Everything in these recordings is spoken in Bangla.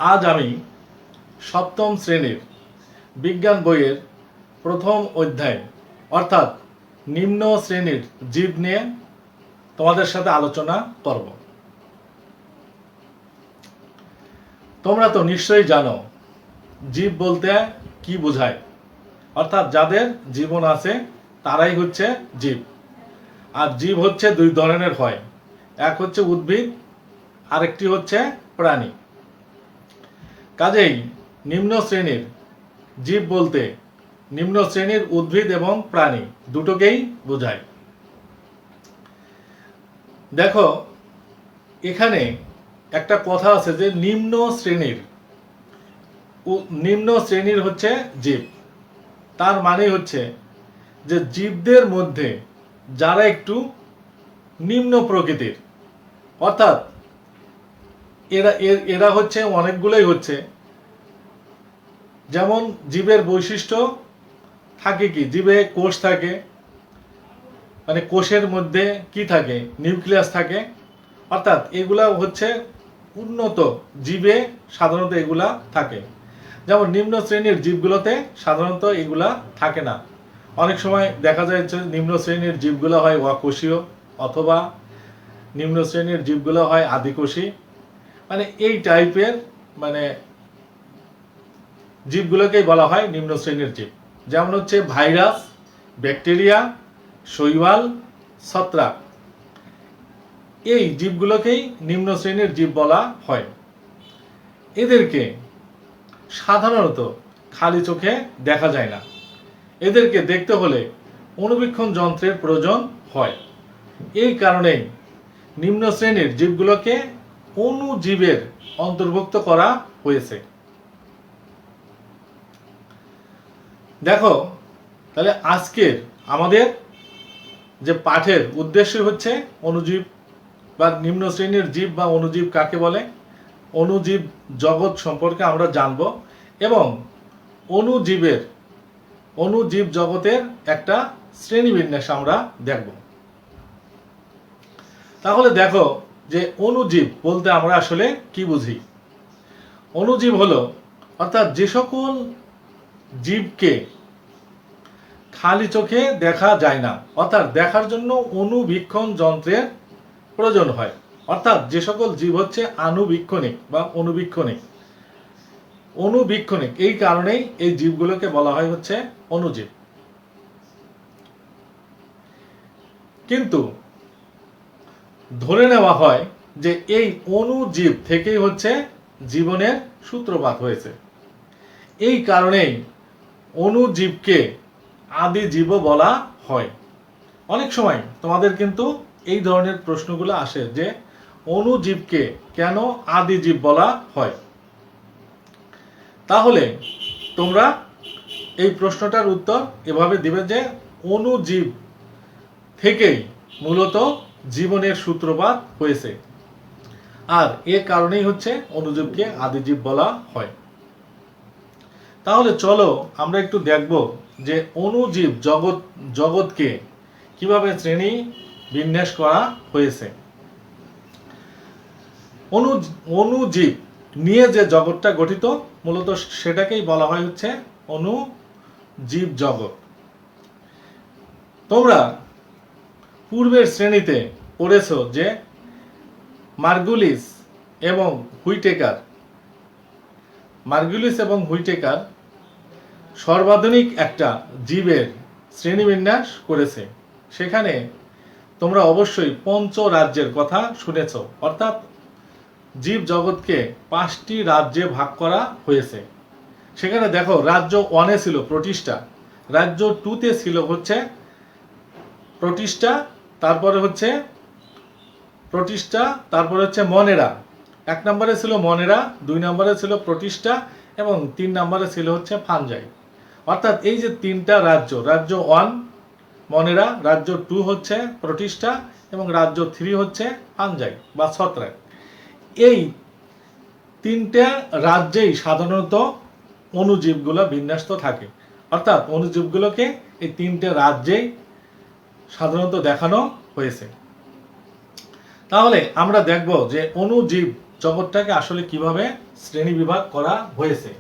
আজ আমি সপ্তম শ্রেণীর বিজ্ঞান বইয়ের প্রথম অধ্যায় অর্থাৎ নিম্ন শ্রেণীর জীব নিয়ে তোমাদের সাথে আলোচনা করব। তোমরা তো নিশ্চয়ই জানো জীব বলতে কি বোঝায়, অর্থাৎ যাদের জীবন আছে তারাই হচ্ছে জীব। আর জীব হচ্ছে দুই ধরনের হয়, এক হচ্ছে উদ্ভিদ, আরেকটি হচ্ছে প্রাণী। কাজেই নিম্ন শ্রেণীর জীব বলতে নিম্ন শ্রেণীর উদ্ভিদ এবং প্রাণী দুটোকেই বোঝায়। দেখো, এখানে একটা কথা আছে যে নিম্ন শ্রেণীর হচ্ছে জীব। তার মানে হচ্ছে যে জীবদের মধ্যে যারা একটু নিম্ন প্রকৃতির, অর্থাৎ এরা হচ্ছে অনেকগুলোই হচ্ছে। যেমন জীবের বৈশিষ্ট্য থাকে কি, জীবে কোষ থাকে, মানে কোষের মধ্যে কি থাকে, নিউক্লিয়াস থাকে, অর্থাৎ এগুলা হচ্ছে উন্নত জীবে সাধারণত এগুলা থাকে। যেমন নিম্ন শ্রেণীর জীবগুলোতে সাধারণত এগুলা থাকে না। অনেক সময় দেখা যায় যে নিম্ন শ্রেণীর জীবগুলো হয় অকোষীয়, অথবা নিম্ন শ্রেণীর জীবগুলো হয় আদিকোষী, মানে এই টাইপের জীবগুলোকেই বলা হয় নিম্ন শ্রেণীর জীব। যেমন হচ্ছে ভাইরাস, ব্যাকটেরিয়া, শৈবাল, ছত্রাক, এই জীবগুলোকেই নিম্ন শ্রেণীর জীব বলা হয়। এদেরকে সাধারণত খালি চোখে দেখা যায় না। এদেরকে দেখতে হলে অণুবীক্ষণ যন্ত্রের প্রয়োজন হয়। এই কারণেই নিম্ন শ্রেণীর জীবগুলোকে অণুজীবের অন্তর্ভুক্ত করা হয়েছে। দেখো, তাহলে আজকের আমাদের যে পাঠের উদ্দেশ্য হচ্ছে অণুজীব বা নিম্ন শ্রেণীর জীব বা অণুজীব কাকে বলে, অণুজীব জগৎ সম্পর্কে আমরা জানব এবং অণুজীব জগতের একটা শ্রেণীবিন্যাস আমরা দেখব। তাহলে দেখো যে অণুজীব বলতে আমরা আসলে কি বুঝি। অণুজীব হলো অর্থাৎ যে সকল জীবকে খালি চোখে দেখা যায় না, অর্থাৎ দেখার জন্য অণুবীক্ষণ যন্ত্রের প্রয়োজন হয়। অর্থাৎ যে সকল জীব হচ্ছে আণুবীক্ষণিক বা অনুবীক্ষণিক, এই কারণেই এই জীবগুলোকে বলা হয় হচ্ছে অণুজীব। কিন্তু ধরে নেওয়া হয় যে এই অণুজীব থেকেই হচ্ছে জীবনের সূত্রপাত হয়েছে। এই কারণেই অণুজীবকে আদি জীব বলা হয়। অনেক সময় তোমাদের কিন্তু এই ধরনের প্রশ্নগুলো আসে যে অণুজীবকে কেন আদি জীব বলা হয়। তাহলে তোমরা এই প্রশ্নটার উত্তর এভাবে দিবে যে অণুজীব থেকেই মূলত জীবনের সূত্রপাত হয়েছে, আর এ কারণেই হচ্ছে অণুজীবকে আদি জীব বলা হয়। তাহলে চলো আমরা একটু দেখব যে অণুজীব জগৎকে কিভাবে শ্রেণী বিন্যাস করা হয়েছে। অণুজীব নিয়ে যে জগৎটা গঠিত মূলত সেটাকেই বলা হয় হচ্ছে অণুজীব জগৎ। তোমরা পূর্বের শ্রেণীতে পড়েছ যে মার্গুলিস এবং হুইটেকার সর্বাধুনিক একটা জীবের শ্রেণীবিন্যাস করেছে। সেখানে তোমরা অবশ্যই পঞ্চ রাজ্যের কথা শুনেছ, অর্থাৎ জীব জগৎকে 5টি রাজ্যে ভাগ করা হয়েছে। সেখানে দেখো, রাজ্য 1-এ ছিল প্রোটিস্টা, রাজ্য 2-তে ছিল হচ্ছে প্রোটিস্টা, তারপরে হচ্ছে মনেরা। 1 নম্বরে ছিল মনেরা, 2 নম্বরে ছিল প্রোটিস্টা এবং 3 নম্বরে ছিল হচ্ছে ফানজাই। অর্থাৎ এই যে 3টা রাজ্য, রাজ্য 1 মনেরা, রাজ্য 2 হচ্ছে প্রোটিস্টা এবং রাজ্য 3 হচ্ছে ফানজাই বা ছত্রাক। এই 3টা রাজ্যেই সাধারণত অণুজীবগুলো বিন্যস্ত থাকে, অর্থাৎ অণুজীবগুলোকে এই 3টে রাজ্যেই সাধারণত দেখানো হয়েছে। তাহলে আমরা দেখব যে অণুজীব জগৎটাকে আসলে কিভাবে শ্রেণী বিভাগ করা হয়েছে।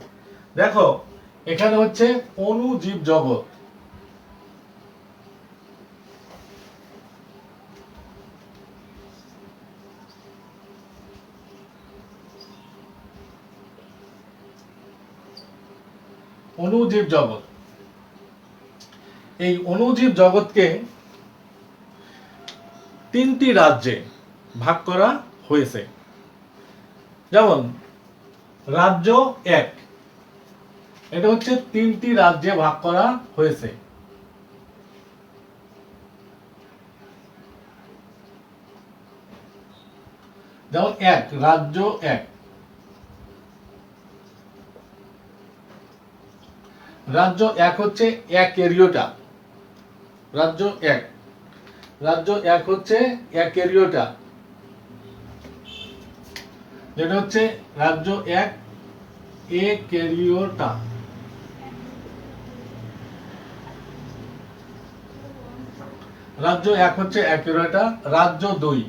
দেখো এখানে হচ্ছে অণুজীব জগৎ, অণুজীব জগৎ। এই অণুজীব জগৎকে তিনটি রাজ্যে ভাগ করা হয়েছে। যেমন রাজ্য 1, এটা হচ্ছে তিনটি রাজ্যে ভাগ করা হয়েছে। যেমন রাজ্য 1, রাজ্য 1 হচ্ছে অ্যাকেরিওটা, রাজ্য 1, রাজ্য 1 হচ্ছে অ্যাকেরিওটা, যেটা হচ্ছে রাজ্য 1 অ্যাকেরিওটা। রাজ্য 1 হচ্ছে অ্যাকেরিওটা। রাজ্য 2,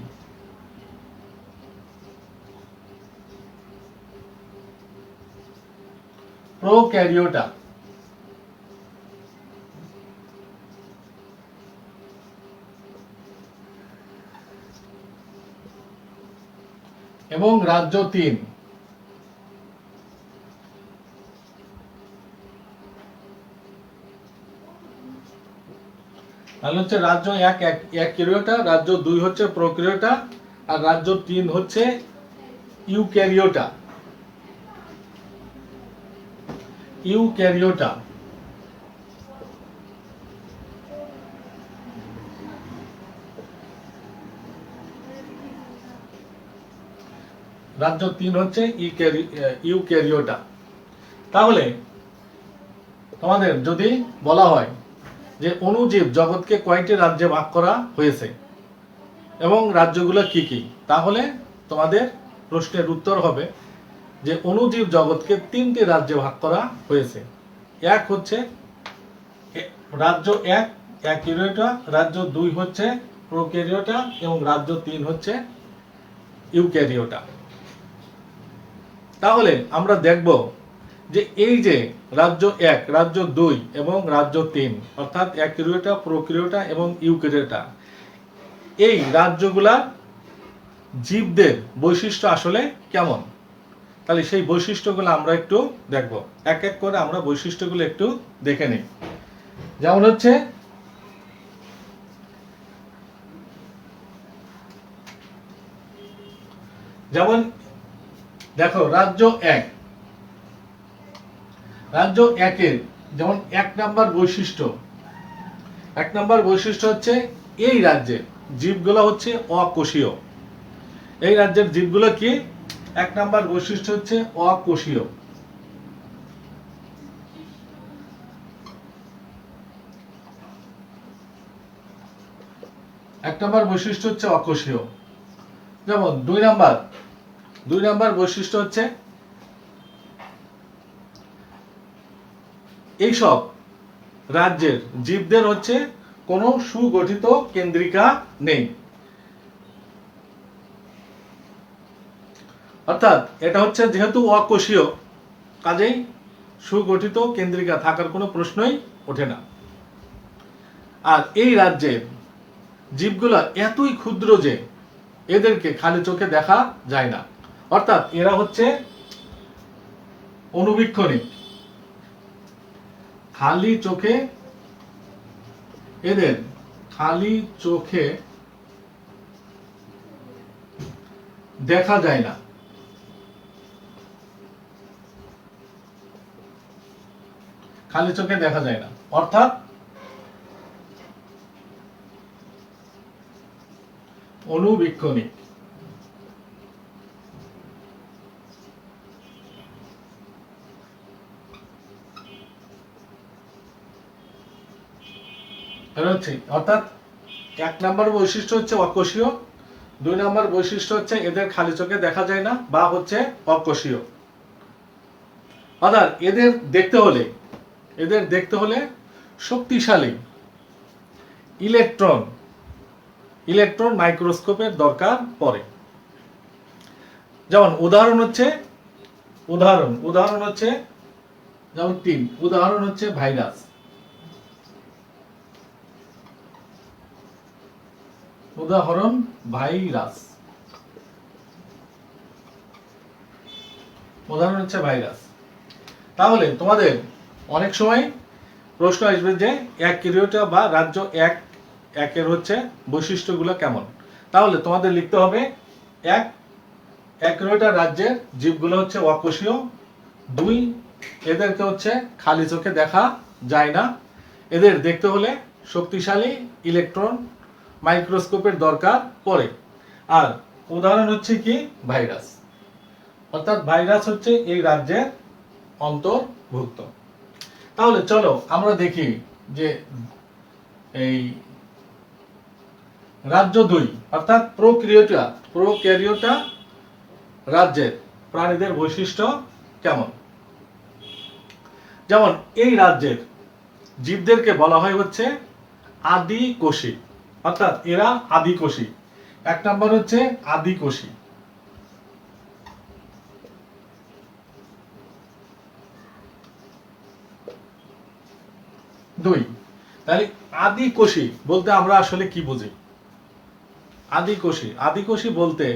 প্রোক্যারিওটা। এবং রাজ্য 3, তাহলে হচ্ছে রাজ্য 1 অ্যাকেরিওটা, রাজ্য 2 হচ্ছে প্রোক্যারিওটা, আর রাজ্য 3 হচ্ছে ইউক্যারিওটা। ইউক্যারিওটা। রাজ্য 3 হচ্ছে ইউক্যারিওটা। তাহলে তোমাদের যদি বলা হয় যে অণুজীব জগৎকে কয়টি রাজ্যে ভাগ করা হয়েছে এবং রাজ্যগুলো কি কি, তাহলে তোমাদের প্রশ্নের উত্তর হবে যে অণুজীব জগৎকে তিনটি রাজ্যে ভাগ করা হয়েছে। এক হচ্ছে রাজ্য 1 অ্যাকেরিওটা, রাজ্য 2 হচ্ছে প্রোক্যারিওটা এবং রাজ্য 3 হচ্ছে ইউক্যারিওটা। তাহলে আমরা দেখব যে এই যে রাজ্য 1, রাজ্য 2 এবং রাজ্য 3 অর্থাৎ অ্যাকেরিওটা, প্রোক্যারিওটা এবং ইউক্যারিওটা, এই রাজ্যগুলা জীবদের বৈশিষ্ট্য আসলে কেমন, তাহলে সেই বৈশিষ্ট্যগুলো আমরা একটু দেখব। এক এক করে আমরা বৈশিষ্ট্যগুলো একটু দেখে নিই। যেমন হচ্ছে যেমন দেখো রাজ্য 1, রাজ্য 1-এর যেমন 1 নাম্বার বৈশিষ্ট্য, 1 নাম্বার বৈশিষ্ট্য হচ্ছে এই রাজ্যের জীবগুলো হচ্ছে অকোষীয়। এই রাজ্যের জীবগুলো কি? 1 নাম্বার বৈশিষ্ট্য হচ্ছে অকোষীয়। এক নাম্বার বৈশিষ্ট্য হচ্ছে অকোষীয়। যেমন 2 নাম্বার বৈশিষ্ট্য হচ্ছে এইসব রাজ্যের জীবদের হচ্ছে কোনো সুগঠিত কেন্দ্রিকা নেই, অর্থাৎ এটা হচ্ছে যেহেতু অকোষীয় কাজেই সুগঠিত কেন্দ্রিকা থাকার কোনো প্রশ্নই ওঠে না। আর এই রাজ্যের জীবগুলো এতই ক্ষুদ্র যে এদেরকে খালি চোখে দেখা যায় না, অর্থাৎ এরা হচ্ছে অনুবীক্ষণিক। খালি চোখে এদের খালি চোখে দেখা যায় না। খালি চোখে দেখা যায় না অর্থাৎ অনুবীক্ষণিক। অর্থাৎ 1 নাম্বার বৈশিষ্ট্য হচ্ছে অকোষীয়, 2 নাম্বার বৈশিষ্ট্য হচ্ছে এদের খালি চোখে দেখা যায় না বা হচ্ছে অকোষীয়। অর্থাৎ এদের দেখতে হলে শক্তিশালী ইলেকট্রন মাইক্রোস্কোপের দরকার পড়ে। যেমন উদাহরণ হচ্ছে যেমন 3 উদাহরণ হচ্ছে ভাইরাস। উদাহরণ ভাইরাস, উদাহরণ হচ্ছে ভাইরাস। তাহলে তোমাদের অনেক সময় প্রশ্ন আসবে যে এক ক্রিয়টা বা রাজ্য একের হচ্ছে বৈশিষ্ট্যগুলো কেমন। তাহলে তোমাদের লিখতে হবে এক ক্রিয়টা রাজ্যের জীবগুলো হচ্ছে অকোষীয়। 2 এদেরকে হচ্ছে খালি চোখে দেখা যায় না, এদের দেখতে হলে শক্তিশালী ইলেকট্রন মাইক্রোস্কোপের দরকার পড়ে। আর উদাহরণ হচ্ছে কি ভাইরাস, অর্থাৎ ভাইরাস হচ্ছে এই রাজ্যের অন্তর্ভুক্ত। তাহলে চলো আমরা দেখি যে এই রাজ্য 2 অর্থাৎ প্রোক্যারিওটা রাজ্যের প্রাণীদের বৈশিষ্ট্য কেমন। যেমন এই রাজ্যের জীবদেরকে বলা হয় হচ্ছে আদিকোষী, অর্থাৎ এরা আদিকোষী। 1 নম্বর হচ্ছে আদিকোষী। 2 তাহলে আদিকোষী বলতে আমরা আসলে কি বুঝি। আদিকোষী বলতে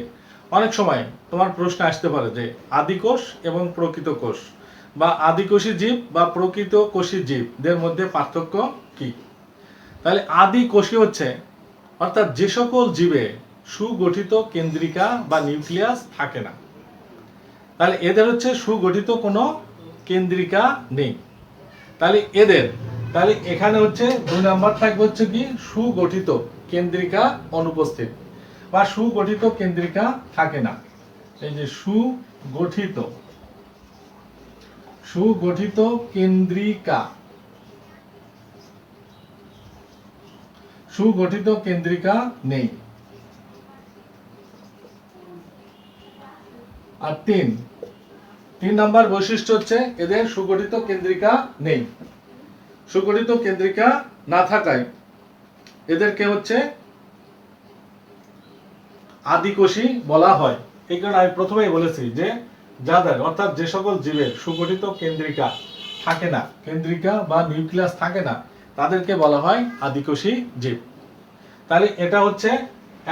অনেক সময় তোমার প্রশ্ন আসতে পারে যে আদিকোষ এবং প্রকৃত কোষ বা আদিকোষী জীব বা প্রকৃত কোষী জীবদের মধ্যে পার্থক্য কি। তাহলে আদিকোষী হচ্ছে অর্থাৎ যে সকল জীবে সুগঠিত কেন্দ্রিকা বা নিউক্লিয়াস থাকে না। তাহলে এদের হচ্ছে সুগঠিত কোনো কেন্দ্রিকা নেই। তাহলে এখানে হচ্ছে 2 নাম্বার থাকবে হচ্ছে কি সুগঠিত কেন্দ্রিকা অনুপস্থিত বা সুগঠিত কেন্দ্রিকা থাকে না। এই যে সুগঠিত কেন্দ্রিকা নেই। আর 3 নাম্বার বৈশিষ্ট্য হচ্ছে এদের সুগঠিত কেন্দ্রিকা নেই। সুগঠিত কেন্দ্রিকা না থাকায় এদেরকে হচ্ছে আদিকোষী বলা হয়। এই কারণে আমি প্রথমেই বলেছি যে যাদের অর্থাৎ যে সকল জীবের সুগঠিত কেন্দ্রিকা থাকে না, কেন্দ্রিকা বা নিউক্লিয়াস থাকে না, তাদেরকে বলা হয় আদিকোষী জীব। তাহলে এটা হচ্ছে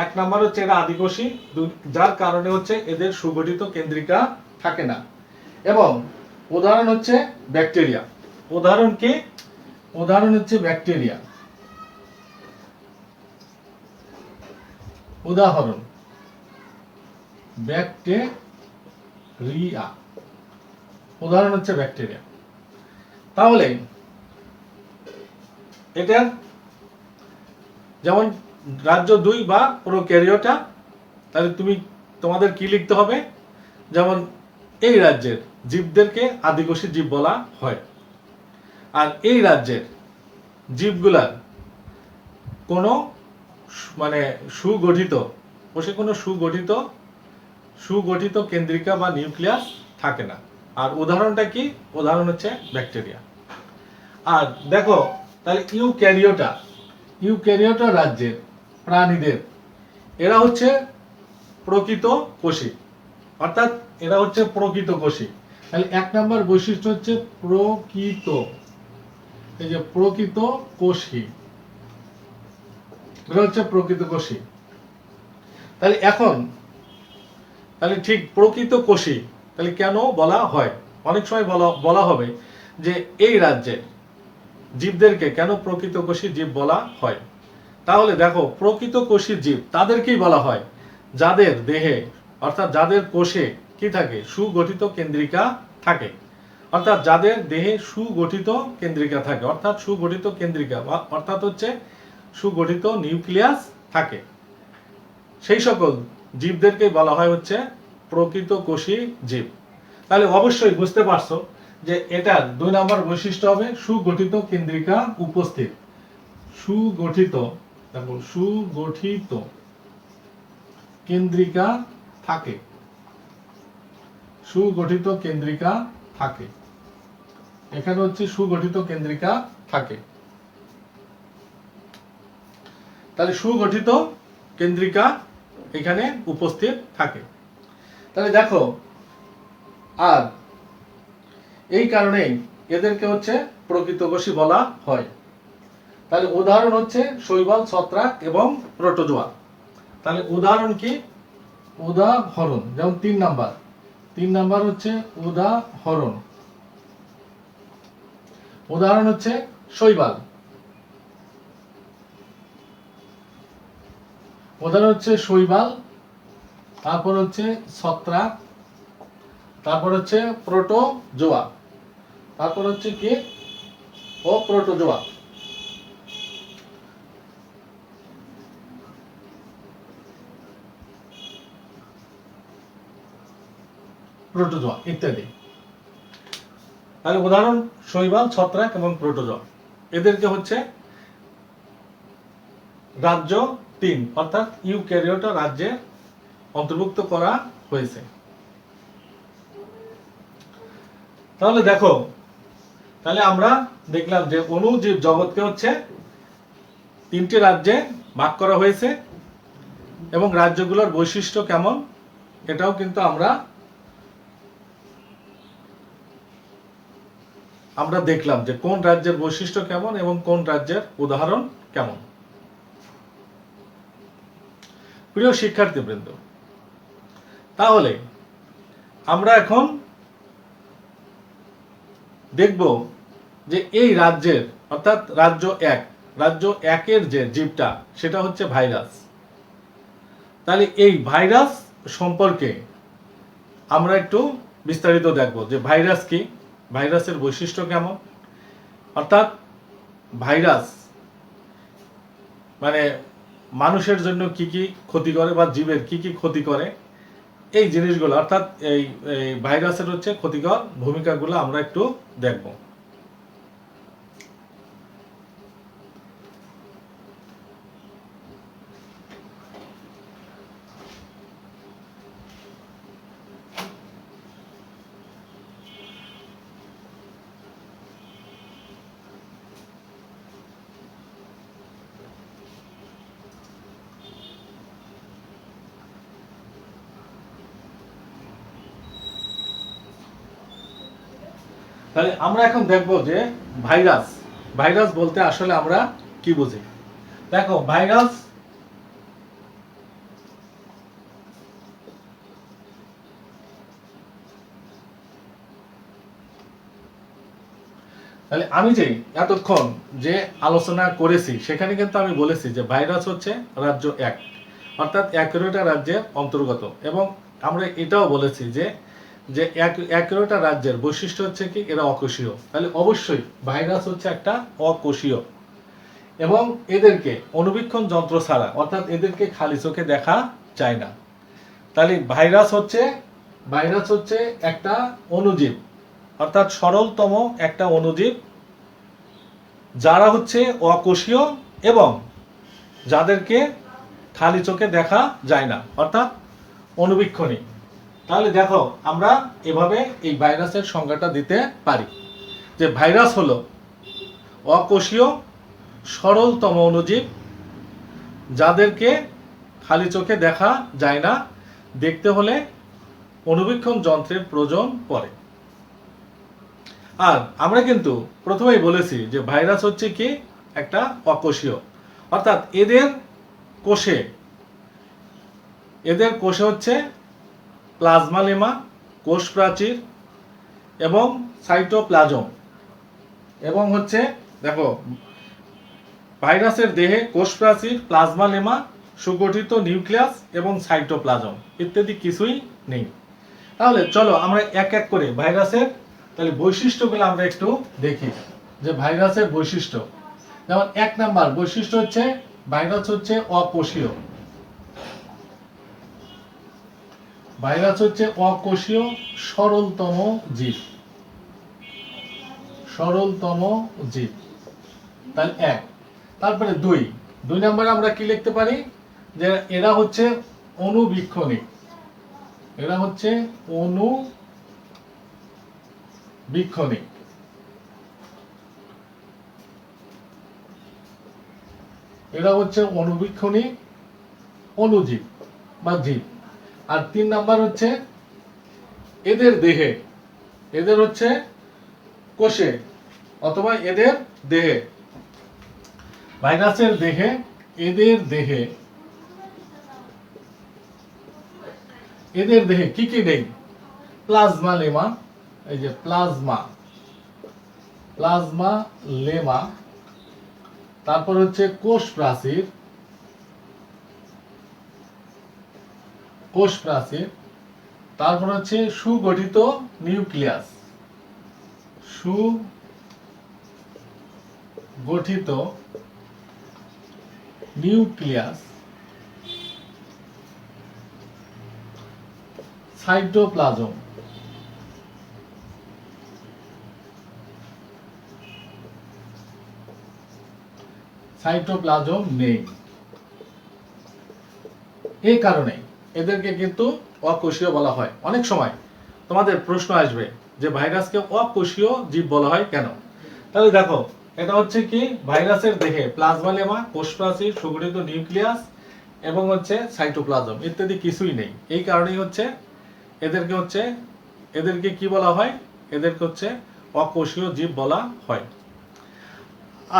1 নাম্বার হচ্ছে এরা আদিকোষী, যার কারণে হচ্ছে এদের সুগঠিত কেন্দ্রিকা থাকে না। এবং উদাহরণ হচ্ছে ব্যাকটেরিয়া। উদাহরণ হচ্ছে ব্যাকটেরিয়া। উদাহরণ হচ্ছে ব্যাকটেরিয়া। তাহলে এটা যেমন রাজ্য 2 বা প্রোক্যারিওটা, তাহলে তোমাদের কি লিখতে হবে, যেমন এই রাজ্যের জীবদেরকে আদিকোষী জীব বলা হয়। আর এই রাজ্যের জীবগুলার কোনো মানে সুগঠিত কেন্দ্রিকা বা নিউক্লিয়াস থাকে না। আর উদাহরণটা কি, উদাহরণ হচ্ছে ব্যাকটেরিয়া। আর দেখো তাহলে ইউক্যারিওটা রাজ্যের প্রাণীদের এরা হচ্ছে প্রকৃত কোষী, অর্থাৎ এরা হচ্ছে প্রকৃত কোষী। তাহলে 1 নাম্বার বৈশিষ্ট্য হচ্ছে প্রকৃত, এই যে প্রকৃত কোষী, এটা হচ্ছে প্রকৃত কোষী। তাহলে ঠিক প্রকৃত কোষী তাহলে কেন বলা হয়, অনেক সময় বলা হবে যে এই রাজ্যের জীবদেরকে কেন প্রকৃত কোষী জীব বলা হয়। তাহলে দেখো প্রকৃত কোষী জীব তাদেরকেই বলা হয় যাদের দেহে অর্থাৎ যাদের কোষে কি থাকে, সুগঠিত কেন্দ্রিকা থাকে। অর্থাৎ যাদের দেহে সুগঠিত কেন্দ্রিকা থাকে, অর্থাৎ সুগঠিত কেন্দ্রিকা অর্থাৎ হচ্ছে সুগঠিত নিউক্লিয়াস থাকে, সেই সকল জীবদেরকে বলা হয় হচ্ছে প্রকৃত কোষী জীব। তাহলে অবশ্যই বুঝতে পারছো যে এটার 2 নাম্বার বৈশিষ্ট্য হবে সুগঠিত কেন্দ্রিকা উপস্থিত। সুগঠিত কেন্দ্রিকা থাকে, সুগঠিত কেন্দ্রিকা থাকে, এখানে হচ্ছে সুগঠিত কেন্দ্রিকা থাকে। তাহলে সুগঠিত কেন্দ্রিকা এখানে উপস্থিত থাকে। তাহলে দেখো, আর এই কারণেই এদেরকে হচ্ছে প্রকৃতকোষী বলা হয়। তাহলে উদাহরণ হচ্ছে শৈবাল, ছত্রাক এবং প্রোটোজোয়া। তাহলে উদাহরণ কি? উদাহরণ যেমন 3 নাম্বার হচ্ছে উদাহরণ। উদাহরণ হচ্ছে শৈবাল, উদাহরণ হচ্ছে শৈবাল, তারপর হচ্ছে ছত্রাক, তারপর হচ্ছে প্রোটোজোয়া, তারপর হচ্ছে কি অপ্রোটোজোয়া। প্রোটোজোয়া ইত্যাদি। তাহলে উদাহরণ শৈবাল, ছত্রাক এবং প্রোটোজোয়া। এদেরকে হচ্ছে রাজ্য 3 অর্থাৎ ইউক্যারিওটা রাজ্যে অন্তর্ভুক্ত করা হয়েছে। তাহলে দেখো, তাহলে আমরা দেখলাম যে অণুজীব জগৎকে হচ্ছে 3টি রাজ্যে ভাগ করা হয়েছে এবং রাজ্যগুলোর বৈশিষ্ট্য কেমন এটাও কিন্তু আমরা দেখলাম যে কোন রাজ্যের বৈশিষ্ট্য কেমন এবং কোন রাজ্যের উদাহরণ কেমন। প্রিয় শিক্ষার্থীবৃন্দ, তাহলে আমরা এখন দেখব যে এই রাজ্যের অর্থাৎ রাজ্য 1-এর যে জীবটা সেটা হচ্ছে ভাইরাস। তাহলে এই ভাইরাস সম্পর্কে আমরা একটু বিস্তারিত দেখব যে ভাইরাস কি, ভাইরাসের বৈশিষ্ট্য কেমন, অর্থাৎ ভাইরাস মানে মানুষের জন্য কি কি ক্ষতি করে বা জীবের কি কি ক্ষতি করে, এই জিনিসগুলো অর্থাৎ এই ভাইরাসের হচ্ছে ক্ষতিকর ভূমিকাগুলো আমরা একটু দেখব। তাহলে আমরা এখন দেখব যে ভাইরাস বলতে আসলে আমরা কি বুঝি। দেখো, ভাইরাস তাহলে আমি যে এতক্ষণ যে আলোচনা করেছি সেখানে কিন্তু আমি বলেছি যে ভাইরাস হচ্ছে রাজ্য 1 অর্থাৎ 11টা রাজ্যের অন্তর্গত, এবং আমরা এটাও বলেছি যে 11টা রাজ্যের বৈশিষ্ট্য হচ্ছে কি এরা অকোষীয়। তাহলে অবশ্যই ভাইরাস হচ্ছে একটা অকোষীয় এবং এদেরকে অণুবীক্ষণ যন্ত্র ছাড়া অর্থাৎ এদেরকে খালি চোখে দেখা যায় না। তাহলে ভাইরাস হচ্ছে একটা অণুজীব অর্থাৎ সরলতম একটা অণুজীব যারা হচ্ছে অকোষীয় এবং যাদেরকে খালি চোখে দেখা যায় না অর্থাৎ অণুবীক্ষণী। তাহলে দেখো, আমরা এভাবে এই ভাইরাসের সংজ্ঞাটা দিতে পারি যে ভাইরাস হলো অকোষীয় সরলতম অণুজীব যাদেরকে খালি চোখে দেখা যায় না, দেখতে হলে অণুবীক্ষণ যন্ত্রের প্রয়োজন পড়ে। আর আমরা কিন্তু প্রথমেই বলেছি যে ভাইরাস হচ্ছে কি একটা অকোষীয় অর্থাৎ এদের কোষে হচ্ছে প্লাজমা লেমা, কোষ প্রাচীর এবং সাইটোপ্লাজম, এবং হচ্ছে দেখো ভাইরাসের দেহে কোষ প্রাচীর, প্লাজমা লেমা, সুগঠিত নিউক্লিয়াস এবং সাইটোপ্লাজম ইত্যাদি কিছুই নেই। তাহলে চলো আমরা এক এক করে ভাইরাসের তাহলে বৈশিষ্ট্যগুলো আমরা একটু দেখি যে ভাইরাসের বৈশিষ্ট্য। যেমন 1 নাম্বার বৈশিষ্ট্য হচ্ছে ভাইরাস হচ্ছে অকোষীয়। ভাইরাস হচ্ছে অকোষীয় সরলতম জীব। তাহলে 1। তারপরে 2 নম্বরে আমরা কি লিখতে পারি যে এরা হচ্ছে অণুবীক্ষণী। এরা হচ্ছে অণুবীক্ষণী। এরা হচ্ছে অণুবীক্ষণী অণুজীব বা জীব। আর 3 নাম্বার হচ্ছে এদের দেহে, এদের হচ্ছে কোষে অথবা এদের দেহে, ভাইরাসের দেহে, এদের দেহে, এদের দেহে কি কি নেই? প্লাজমা লেমা, এই যে প্লাজমা, প্লাজমা লেমা, তারপর হচ্ছে কোষ প্রাচীর, কোষ প্রাচীর, তারপর হচ্ছে সুগঠিত নিউক্লিয়াস, সুগঠিত নিউক্লিয়াস, সাইটোপ্লাজম, সাইটোপ্লাজম নেই। এই কারণে এদেরকে কিন্তু অকোষীয় বলা হয়। অনেক সময় তোমাদের প্রশ্ন আসবে যে ভাইরাসকে অকোষীয় জীব বলা হয় কেন? তাহলে দেখো, এটা হচ্ছে কি ভাইরাসের দেহে প্লাজমা লেমা, কোষ প্রাচীর, সুগঠিত নিউক্লিয়াস এবং হচ্ছে সাইটোপ্লাজম ইত্যাদি কিছুই নেই। এই কারণেই হচ্ছে এদেরকে কি বলা হয়? এদেরকে হচ্ছে অকোষীয় জীব বলা হয়।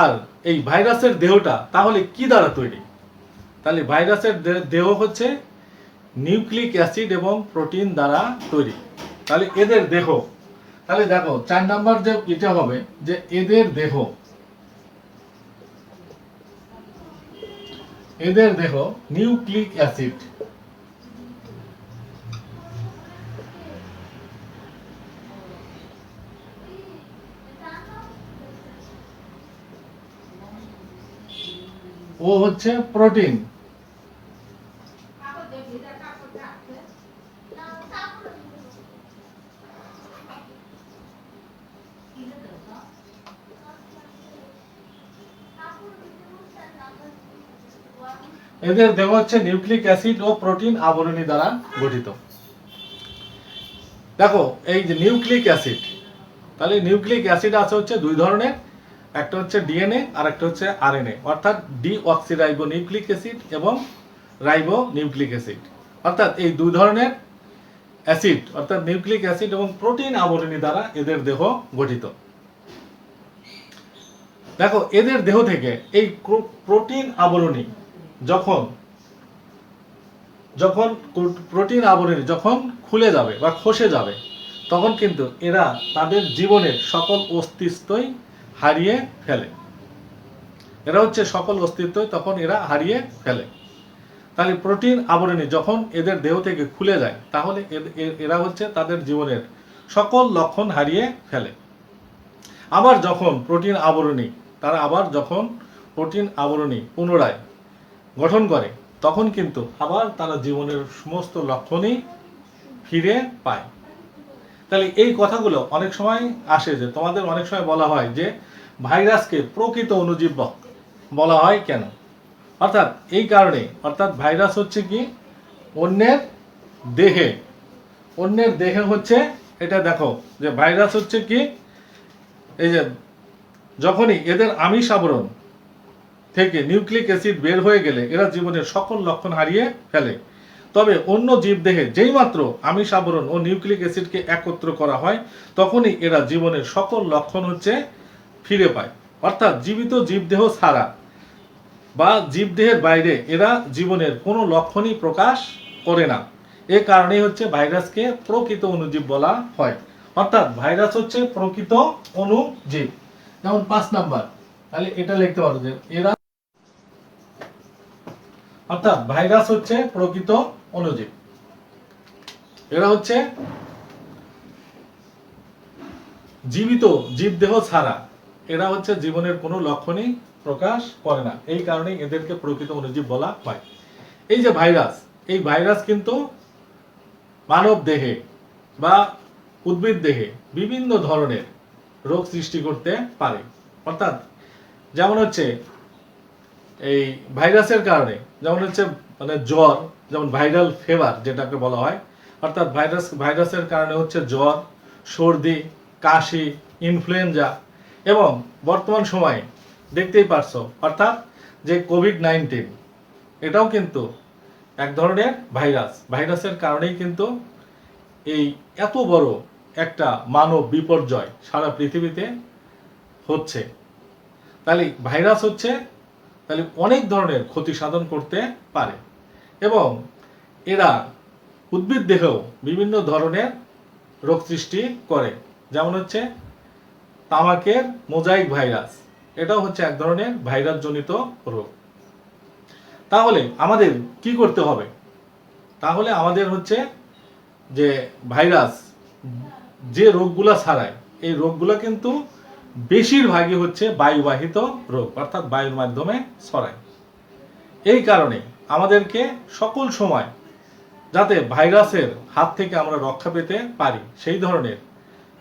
আর এই ভাইরাসের দেহটা তাহলে কি দ্বারা তৈরি? তাহলে ভাইরাসের দেহ হচ্ছে নিউক্লিক অ্যাসিড এবং প্রোটিন দ্বারা তৈরি। তাহলে এদের দেহ, তাহলে দেখো 4 নাম্বার যে এটা হবে যে এদের দেহ, এদের দেহ নিউক্লিক অ্যাসিড, ও হচ্ছে প্রোটিন, এদের দেহ হচ্ছে নিউক্লিক অ্যাসিড ও প্রোটিন আবরণী দ্বারা গঠিত। দেখো এই যে নিউক্লিক অ্যাসিড, তাহলে নিউক্লিক অ্যাসিড আছে হচ্ছে দুই ধরনের, একটা হচ্ছে ডিএনএ আর একটা হচ্ছে আরএনএ, অর্থাৎ ডিঅক্সিরাইবো নিউক্লিক অ্যাসিড এবং রাইবো নিউক্লিক অ্যাসিড, অর্থাৎ এই দুই ধরনের অ্যাসিড অর্থাৎ নিউক্লিক অ্যাসিড এবং প্রোটিন আবরণী দ্বারা এদের দেহ গঠিত। দেখো এদের দেহ থেকে এই প্রোটিন আবরণী যখন প্রোটিন আবরণী যখন খুলে যাবে বা খসে যাবে, তখন কিন্তু এরা তাদের জীবনের সকল অস্তিত্বই হারিয়ে ফেলে। এরা হচ্ছে সকল অস্তিত্বই তখন এরা হারিয়ে ফেলে। তাহলে প্রোটিন আবরণী যখন এদের দেহ থেকে খুলে যায়, তাহলে এরা হচ্ছে তাদের জীবনের সকল লক্ষণ হারিয়ে ফেলে। আবার যখন প্রোটিন আবরণী পুনরায় গঠন করে, তখন কিন্তু আবার তারা জীবনের সমস্ত লক্ষণই ফিরে পায়। তাহলে এই কথাগুলো অনেক সময় আসে যে তোমাদের অনেক সময় বলা হয় যে ভাইরাসকে প্রকৃত অণুজীব বলা হয় কেন? অর্থাৎ এই কারণে, অর্থাৎ ভাইরাস হচ্ছে কি অন্যের দেহে হচ্ছে, এটা দেখো যে ভাইরাস হচ্ছে কি এই যে যখনই এদের আমিষ আবরণ থেকে নিউক্লিক অ্যাসিড বের হয়ে গেলে এরা জীবনের সকল লক্ষণ হারিয়ে ফেলে। তবে অন্য জীবদেহে যেই মাত্র আমিষ আবরণ ও নিউক্লিক অ্যাসিডকে একত্র করা হয়, তখনই এরা জীবনের সকল লক্ষণ হচ্ছে ফিরে পায়। অর্থাৎ জীবিত জীবদেহ ছাড়া বা জীবদেহের বাইরে এরা জীবনের কোনো লক্ষণই প্রকাশ করে না। এ কারণেই হচ্ছে ভাইরাসকে প্রকৃত অণুজীব বলা হয়। অর্থাৎ ভাইরাস হচ্ছে প্রকৃত অণুজীব। যেমন 5 নাম্বার, তাহলে এটা লিখতে পারো যে এরা, অর্থাৎ ভাইরাস হচ্ছে প্রকৃত অণুজীব। এরা হচ্ছে জীবিত জীবদেহ ছাড়া এরা হচ্ছে জীবনের কোনো লক্ষণই প্রকাশ করে না। এই কারণেই এদেরকে প্রকৃত অণুজীব বলা হয়। এই যে ভাইরাস, এই ভাইরাস কিন্তু মানব দেহে বা উদ্ভিদ দেহে বিভিন্ন ধরনের রোগ সৃষ্টি করতে পারে। অর্থাৎ যেমন হচ্ছে এই ভাইরাসের কারণে, যেমন হচ্ছে মানে জ্বর, যেমন ভাইরাল ফিভার যেটাকে বলা হয়, অর্থাৎ ভাইরাসের কারণে হচ্ছে জ্বর, সর্দি, কাশি, ইনফ্লুয়েঞ্জা এবং বর্তমান সময়ে দেখতেই পারছো অর্থাৎ যে কোভিড-19, এটাও কিন্তু এক ধরনের ভাইরাসের কারণেই কিন্তু এই এত বড় একটা মানব বিপর্যয় সারা পৃথিবীতে হচ্ছে, তাহলে ভাইরাস হচ্ছে তাহলে অনেক ধরনের ক্ষতি সাধন করতে পারে এবং এরা উদ্ভিদ দেহেও বিভিন্ন ধরনের রোগ সৃষ্টি করে। যেমন হচ্ছে তামাকের মোজাইক ভাইরাস, এটাও হচ্ছে এক ধরনের ভাইরাস জনিত রোগ। তাহলে আমাদের কি করতে হবে? তাহলে আমাদের হচ্ছে যে ভাইরাস যে রোগগুলা ছড়ায়, এই রোগগুলো কিন্তু বেশিরভাগই হচ্ছে বায়ুবাহিত রোগ, অর্থাৎ বায়ুর মাধ্যমে ছড়ায়। এই কারণে আমাদেরকে সকল সময় যাতে ভাইরাসের হাত থেকে আমরা রক্ষা পেতে পারি সেই ধরনের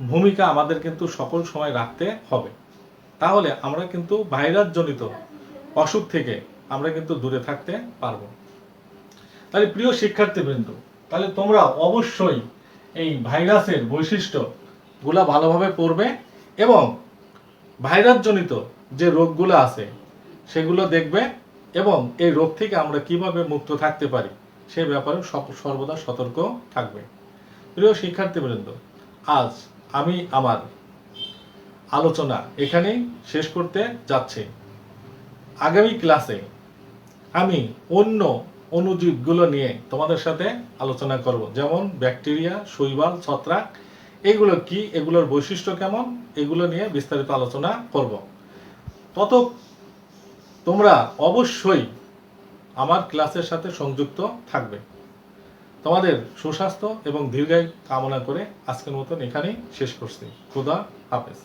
ভূমিকা আমাদের কিন্তু সকল সময় রাখতে হবে। তাহলে আমরা কিন্তু ভাইরাস জনিত অসুখ থেকে আমরা কিন্তু দূরে থাকতে পারবো। তাহলে প্রিয় শিক্ষার্থীবৃন্দ, তাহলে তোমরা অবশ্যই এই ভাইরাসের বৈশিষ্ট্যগুলা ভালোভাবে পড়বে এবং ভাইরাস জনিত যে রোগগুলো আছে সেগুলো দেখবে এবং এই রোগ থেকে আমরা কিভাবে মুক্ত থাকতে পারি সে ব্যাপারে সর্বদা সতর্ক থাকবে। প্রিয় শিক্ষার্থীবৃন্দ, আজ আমি আমার আলোচনা এখানেই শেষ করতে যাচ্ছি। আগামী ক্লাসে আমি অন্য অণুজীবগুলো নিয়ে তোমাদের সাথে আলোচনা করব, যেমন ব্যাকটেরিয়া, শৈবাল, ছত্রাক, এগুলো কি, এগুলোর বৈশিষ্ট্য কেমন, এগুলো নিয়ে বিস্তারিত আলোচনা করব। তত তোমরা অবশ্যই আমার ক্লাসের সাথে সংযুক্ত থাকবে। তোমাদের সুস্বাস্থ্য এবং দীর্ঘায়ু কামনা করে আজকের মতন এখানেই শেষ করছি। খোদা হাফেজ।